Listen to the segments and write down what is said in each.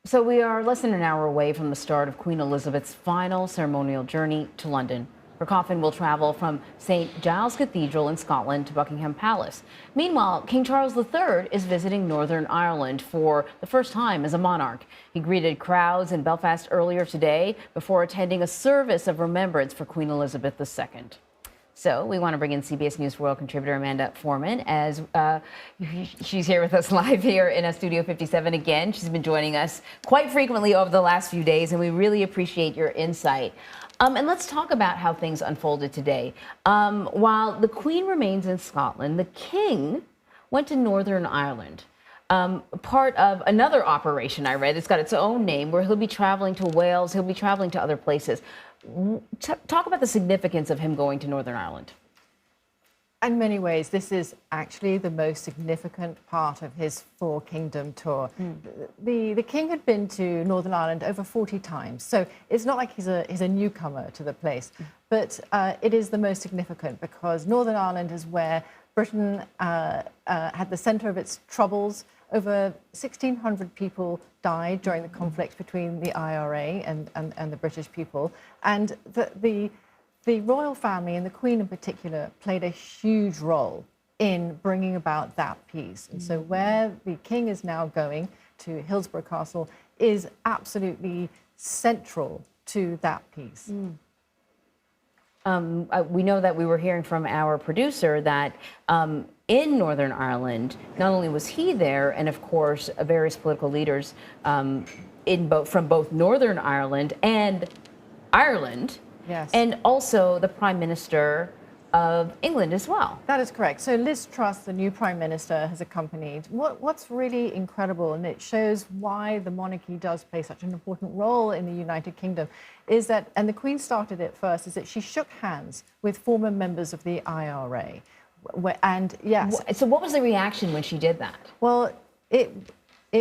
So we are less than an hour away from the start of Queen Elizabeth's final ceremonial journey to London. Her coffin will travel from St. Giles Cathedral in Scotland to Buckingham Palace. Meanwhile, King Charles III is visiting Northern Ireland for the first time as a monarch. He greeted crowds in Belfast earlier today before attending a service of remembrance for Queen Elizabeth II. So we want to bring in CBS News World contributor Amanda Foreman as she's here with us live here in Studio 57 again. She's been joining us quite frequently over the last few days, and we really appreciate your insight. And let's talk about how things unfolded today. While the Queen remains in Scotland, the King went to Northern Ireland. Part of another operation I read, it's got its own name, where he'll be traveling to Wales, he'll be traveling to other places. Talk about the significance of him going to Northern Ireland. In many ways, this is actually the most significant part of his Four Kingdom tour. The King had been to Northern Ireland over 40 times, so it's not like he's a newcomer to the place, but it is the most significant because Northern Ireland is where Britain had the centre of its troubles. Over 1,600 people died during the conflict between the IRA and the British people. And the royal family, and the Queen in particular, played a huge role in bringing about that peace. And so where the King is now going, to Hillsborough Castle, is absolutely central to that peace. We know that we were hearing from our producer that in Northern Ireland, not only was he there, and of course various political leaders from both Northern Ireland and Ireland, yes, and also the Prime Minister of England as well. That is correct. So Liz Truss, the new Prime Minister, has accompanied. What's really incredible, and it shows why the monarchy does play such an important role in the United Kingdom, is that, and the Queen started it first, is that she shook hands with former members of the IRA. And yes. So what was the reaction when she did that? Well, it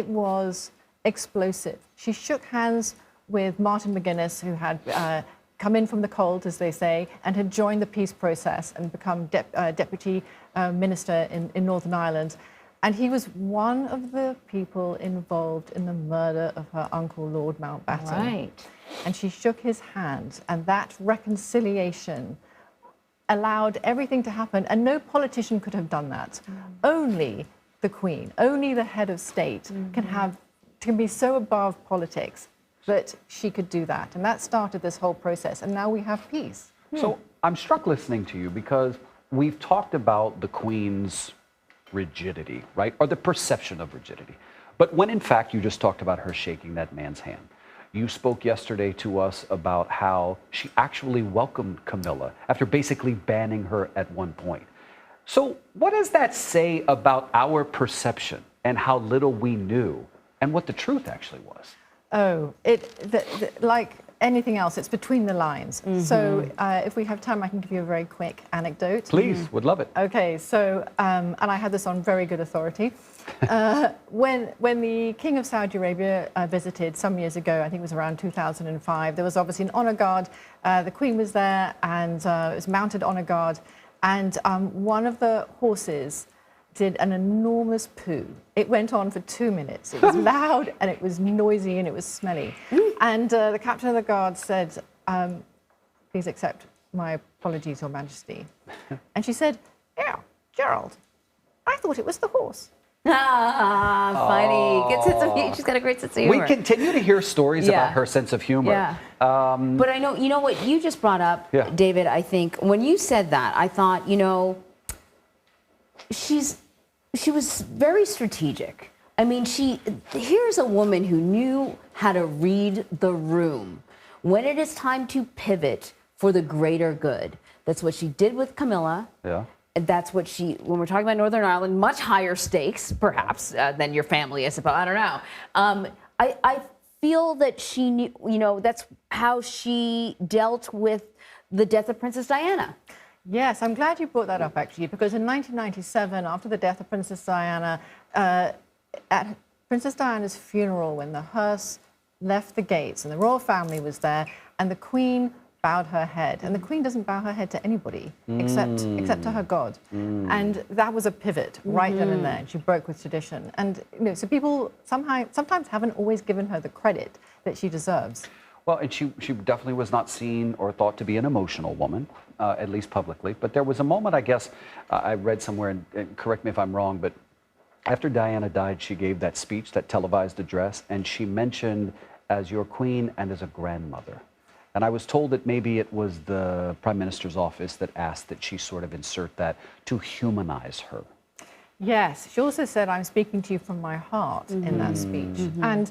was explosive. She shook hands with Martin McGuinness, who had come in from the cold, as they say, and had joined the peace process and become deputy minister in Northern Ireland. And he was one of the people involved in the murder of her uncle, Lord Mountbatten. Right. And she shook his hand, and that reconciliation allowed everything to happen, and no politician could have done that. Only the Queen, only the head of state can be so above politics that she could do that. And that started this whole process, and now we have peace. So I'm struck listening to you because we've talked about the Queen's rigidity, right? Or the perception of rigidity. But when in fact you just talked about her shaking that man's hand. You spoke yesterday to us about how she actually welcomed Camilla after basically banning her at one point. So what does that say about our perception and how little we knew and what the truth actually was? Oh, like anything else, it's between the lines. So if we have time, I can give you a very quick anecdote. Please, would love it. Okay, so, and I had this on very good authority. When the King of Saudi Arabia visited some years ago, I think it was around 2005, there was obviously an honor guard. The Queen was there, and it was mounted honor guard. And one of the horses did an enormous poo. It went on for 2 minutes. It was loud, and it was noisy, and it was smelly. And the captain of the guard said, please accept my apologies, Your Majesty. And she said, yeah, Gerald, I thought it was the horse. Funny. Good sense of, she's got a great sense of humor. We continue to hear stories about her sense of humor. Yeah. But I know, you know what you just brought up, David, I think, when you said that, I thought, you know, she was very strategic. I mean, here's a woman who knew how to read the room when it is time to pivot for the greater good. That's what she did with Camilla. Yeah. That's what when we're talking about Northern Ireland, much higher stakes, perhaps, than your family, I suppose. I don't know. I feel that she knew, you know, that's how she dealt with the death of Princess Diana. Yes, I'm glad you brought that up, actually, because in 1997, after the death of Princess Diana, at Princess Diana's funeral, when the hearse left the gates and the royal family was there, and the Queen bowed her head, and the Queen doesn't bow her head to anybody except to her God. And that was a pivot right then and there. And she broke with tradition. And so people sometimes haven't always given her the credit that she deserves. Well, and she definitely was not seen or thought to be an emotional woman, at least publicly. But there was a moment, I guess, I read somewhere, and correct me if I'm wrong, but after Diana died, she gave that speech, that televised address, and she mentioned as your queen and as a grandmother. And I was told that maybe it was the Prime Minister's office that asked that she sort of insert that to humanize her. Yes, she also said, "I'm speaking to you from my heart" in that speech. And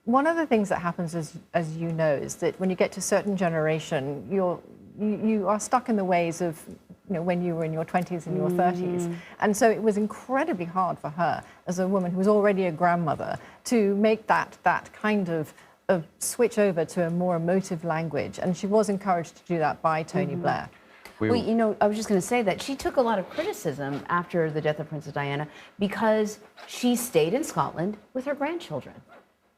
one of the things that happens, as you know, is that when you get to a certain generation, you are stuck in the ways of when you were in your 20s and your 30s. And so it was incredibly hard for her as a woman who was already a grandmother to make that kind of switch over to a more emotive language. And she was encouraged to do that by Tony Blair. Well, I was just going to say that she took a lot of criticism after the death of Princess Diana because she stayed in Scotland with her grandchildren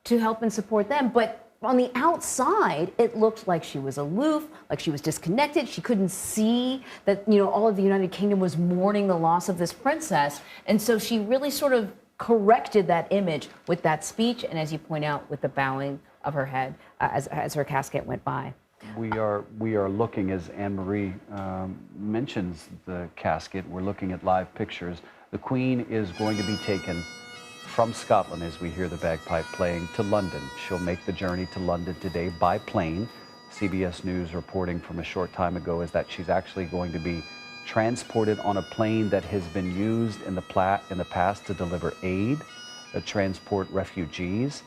to help and support them. But on the outside, it looked like she was aloof, like she was disconnected. She couldn't see that, all of the United Kingdom was mourning the loss of this princess. And so she really sort of corrected that image with that speech, and as you point out, with the bowing of her head as her casket went by. We are looking, as Anne-Marie mentions the casket, we're looking at live pictures. The Queen is going to be taken from Scotland, as we hear the bagpipe playing, to London. She'll make the journey to London today by plane. CBS News reporting from a short time ago is that she's actually going to be transported on a plane that has been used in the past to deliver aid, transport refugees.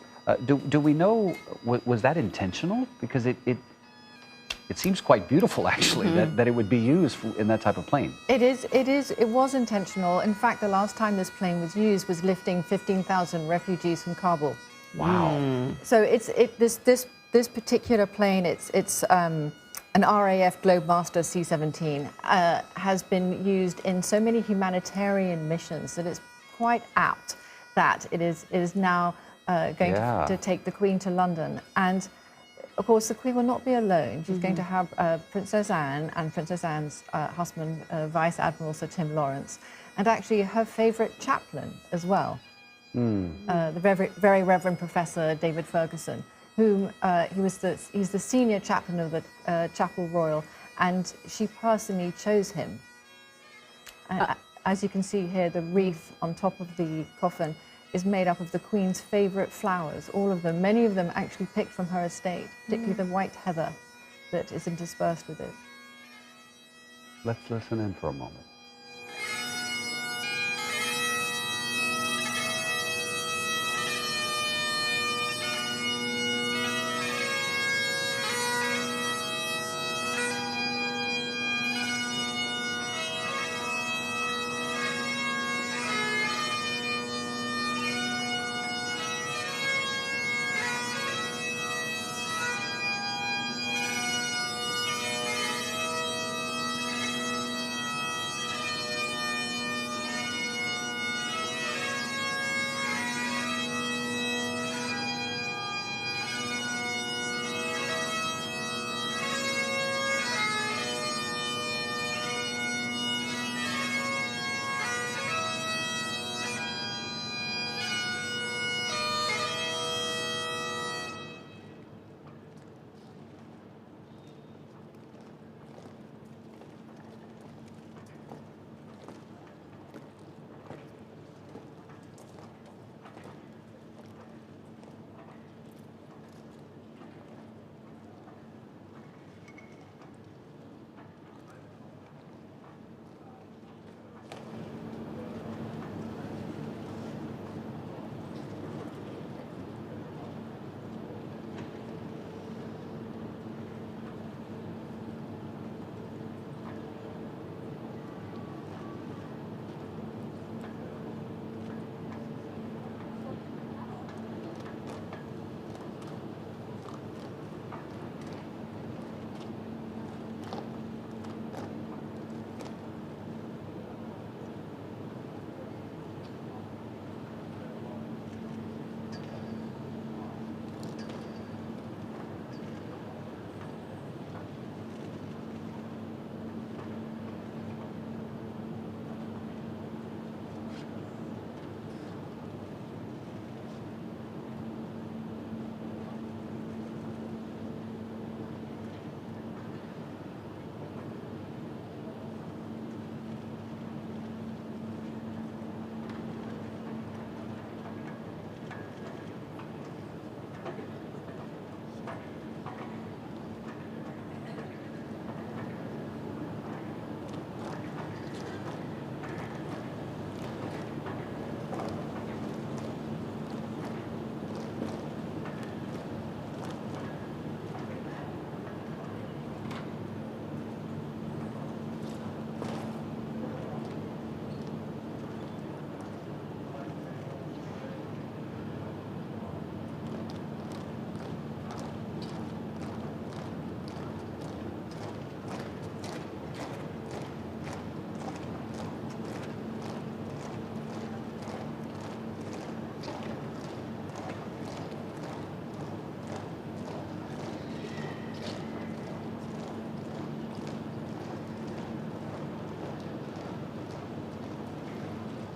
Do we know, was that intentional? Because it seems quite beautiful, actually, that it would be used in that type of plane. It was intentional. In fact, the last time this plane was used was lifting 15,000 refugees from Kabul. Wow. So this particular plane, it's an RAF Globemaster C-17, has been used in so many humanitarian missions that it's quite apt that it is now going to take the Queen to London. And of course, the Queen will not be alone. She's going to have Princess Anne and Princess Anne's husband, Vice Admiral Sir Tim Lawrence, and actually her favourite chaplain as well, the very Reverend Professor David Ferguson, whom he's the senior chaplain of the Chapel Royal, and she personally chose him. As you can see here, the wreath on top of the coffin is made up of the Queen's favourite flowers, all of them, many of them actually picked from her estate, particularly the white heather that is interspersed with it. Let's listen in for a moment.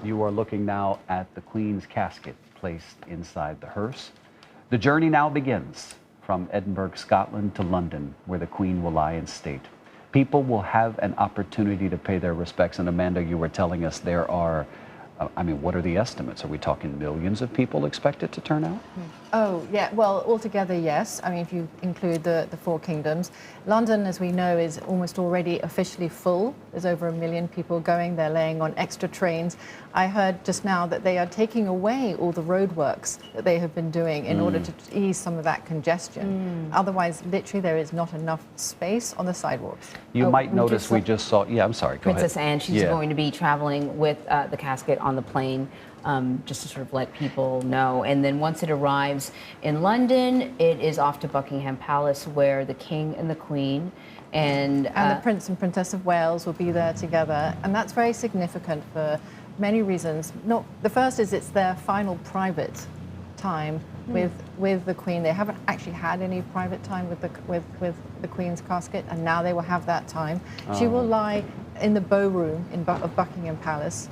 You are looking now at the Queen's casket placed inside the hearse. The journey now begins from Edinburgh, Scotland to London, where the Queen will lie in state. People will have an opportunity to pay their respects. And Amanda, you were telling us there are, what are the estimates? Are we talking millions of people expected to turn out? Oh, yeah. Well, altogether, yes. I mean, if you include the four kingdoms. London, as we know, is almost already officially full. There's over 1 million people going. They're laying on extra trains. I heard just now that they are taking away all the roadworks that they have been doing in order to ease some of that congestion. Otherwise, literally, there is not enough space on the sidewalks. You might notice we just saw, I'm sorry, go Princess ahead. Anne, she's going to be traveling with the casket on the plane, just to sort of let people know. And then once it arrives in London, it is off to Buckingham Palace, where the King and the Queen and the Prince and Princess of Wales will be there together. And that's very significant for many reasons. The first is it's their final private time with the Queen. They haven't actually had any private time with the Queen's casket, and now they will have that time. She will lie in the bow room of Buckingham Palace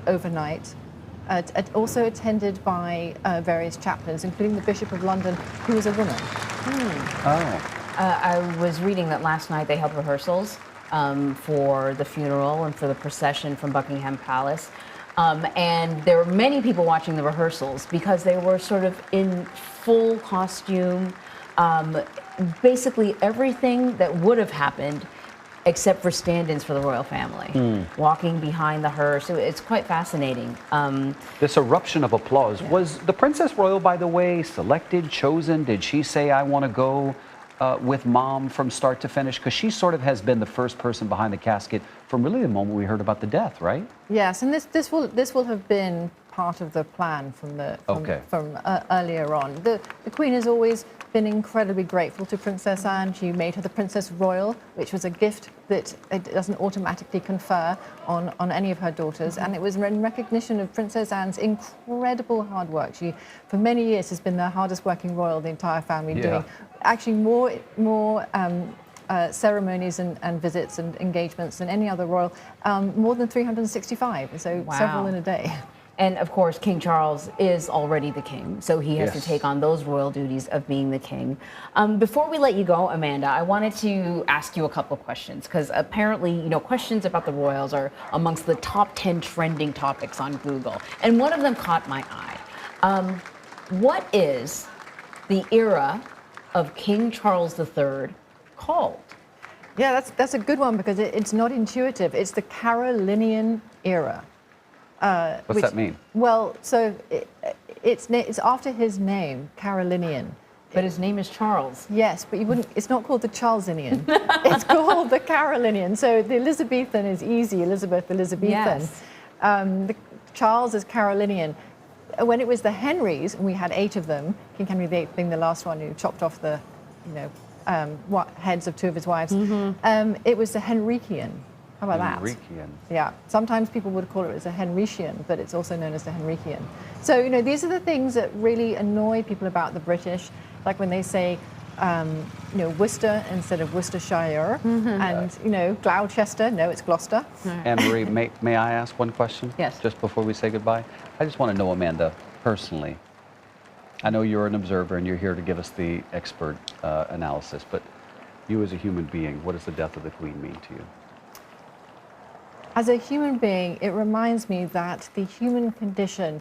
overnight, also attended by various chaplains, including the Bishop of London, who is a woman. I was reading that last night they held rehearsals for the funeral and for the procession from Buckingham Palace. And there were many people watching the rehearsals because they were sort of in full costume. Basically everything that would have happened except for stand-ins for the royal family, walking behind the hearse. It's quite fascinating. This eruption of applause. Yeah. Was the Princess Royal, by the way, selected, chosen? Did she say, I want to go with Mom from start to finish? Because she sort of has been the first person behind the casket from really the moment we heard about the death, right? Yes, and this will have been part of the plan from earlier on. The Queen has always been incredibly grateful to Princess Anne. She made her the Princess Royal, which was a gift that it doesn't automatically confer on any of her daughters. And it was in recognition of Princess Anne's incredible hard work. She, for many years, has been the hardest working royal, the entire family, doing actually more ceremonies and visits and engagements than any other royal, more than 365, so several in a day. And of course, King Charles is already the king, so he has to take on those royal duties of being the king. Before we let you go, Amanda, I wanted to ask you a couple of questions, because apparently, questions about the royals are amongst the top 10 trending topics on Google, and one of them caught my eye. What is the era of King Charles III called? Yeah, that's a good one, because it's not intuitive. It's the Carolinian era. What's that mean? Well, so it's after his name, Carolinian. But his name is Charles. Yes, but it's not called the Charlesinian. It's called the Carolinian. So the Elizabethan is easy, Elizabeth Elizabethan. Yes. The Charles is Carolinian. When it was the Henrys, and we had 8 of them, King Henry VIII being the last one who chopped off the, heads of 2 of his wives, it was the Henrician. How about Henrician. that? Yeah. Sometimes people would call it as a Henrician, but it's also known as the Henrician. So, these are the things that really annoy people about the British, like when they say, Worcester instead of Worcestershire, and, Gloucester. No, it's Gloucester. Anne-Marie, may I ask one question? Yes. Just before we say goodbye? I just want to know, Amanda, personally, I know you're an observer and you're here to give us the expert analysis, but you as a human being, what does the death of the Queen mean to you? As a human being, it reminds me that the human condition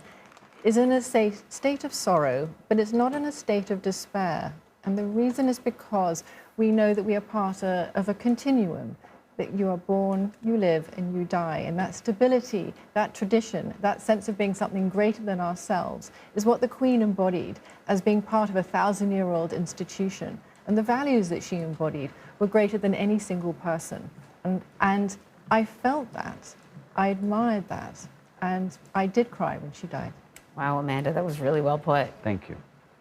is in a state of sorrow, but it's not in a state of despair. And the reason is because we know that we are part of a continuum, that you are born, you live, and you die. And that stability, that tradition, that sense of being something greater than ourselves is what the Queen embodied as being part of a 1,000-year-old institution. And the values that she embodied were greater than any single person. And I felt that, I admired that, and I did cry when she died. Wow, Amanda, that was really well put. Thank you.